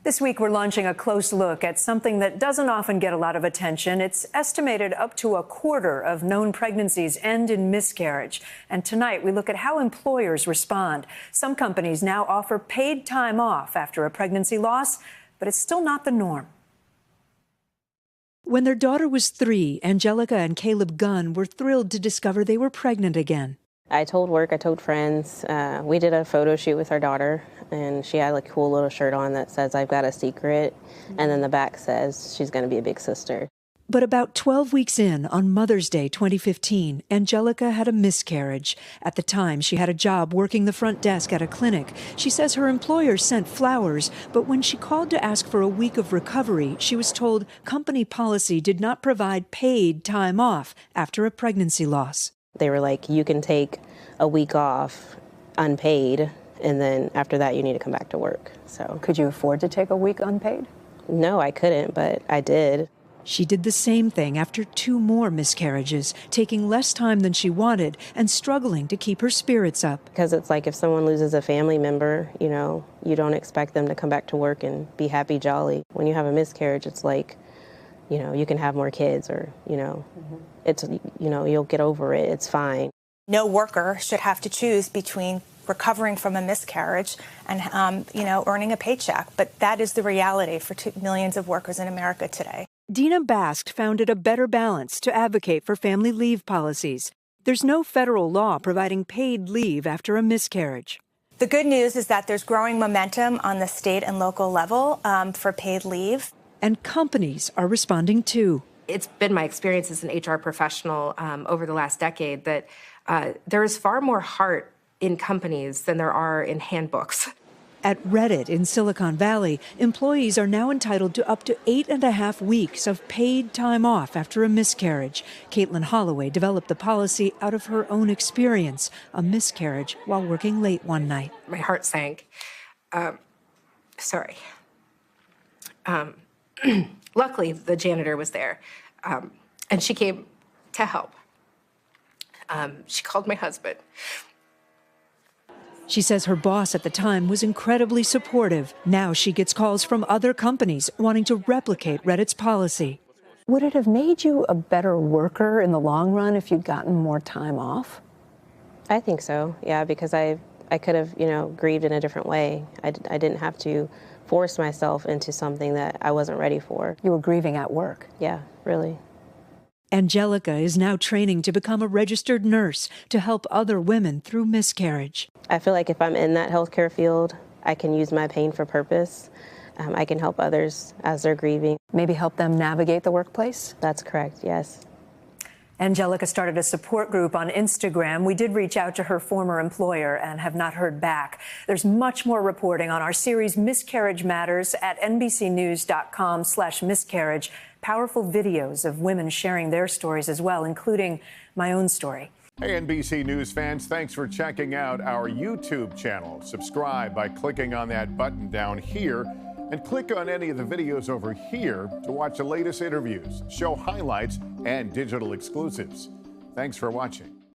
This week, we're launching a close look at something that doesn't often get a lot of attention. It's estimated up to a quarter of known pregnancies end in miscarriage. And tonight, we look at how employers respond. Some companies now offer paid time off after a pregnancy loss, but it's still not the norm. When their daughter was 3, Angelica and Caleb Gunn were thrilled to discover they were pregnant again. I told work, I told friends. We did a photo shoot with our daughter, and she had a cool little shirt on that says, "I've got a secret," and then the back says she's going to be a big sister. But about 12 weeks in, on Mother's Day 2015, Angelica had a miscarriage. At the time, she had a job working the front desk at a clinic. She says her employer sent flowers, but when she called to ask for a week of recovery, she was told company policy did not provide paid time off after a pregnancy loss. They were like, you can take a week off unpaid, and then after that you need to come back to work. So, could you afford to take a week unpaid? No, I couldn't, but I did. She did the same thing after 2 more miscarriages, taking less time than she wanted and struggling to keep her spirits up. Because it's like if someone loses a family member, you don't expect them to come back to work and be happy, jolly. When you have a miscarriage, it's like, you can have more kids or, it's, you'll get over it. It's fine. No worker should have to choose between recovering from a miscarriage and, earning a paycheck. But that is the reality for millions of workers in America today. Dina Bast founded A Better Balance to advocate for family leave policies. There's no federal law providing paid leave after a miscarriage. The good news is that there's growing momentum on the state and local level for paid leave. And companies are responding too. It's been my experience as an HR professional over the last decade that there is far more heart in companies than there are in handbooks. At Reddit in Silicon Valley, employees are now entitled to up to 8.5 weeks of paid time off after a miscarriage. Caitlin Holloway developed the policy out of her own experience, a miscarriage while working late one night. My heart sank. Luckily, the janitor was there, and she came to help. She called my husband. She says her boss at the time was incredibly supportive. Now she gets calls from other companies wanting to replicate Reddit's policy. Would it have made you a better worker in the long run if you'd gotten more time off? I think so, yeah, because I could have, grieved in a different way. I didn't have to force myself into something that I wasn't ready for. You were grieving at work? Yeah, really. Angelica is now training to become a registered nurse to help other women through miscarriage. I feel like if I'm in that healthcare field, I can use my pain for purpose. I can help others as they're grieving. Maybe help them navigate the workplace? That's correct, yes. Angelica started a support group on Instagram. We did reach out to her former employer and have not heard back. There's much more reporting on our series Miscarriage Matters at NBCnews.com/miscarriage. Powerful videos of women sharing their stories as well, including my own story. Hey, NBC News fans, thanks for checking out our YouTube channel. Subscribe by clicking on that button down here and click on any of the videos over here to watch the latest interviews, show highlights, and digital exclusives. Thanks for watching.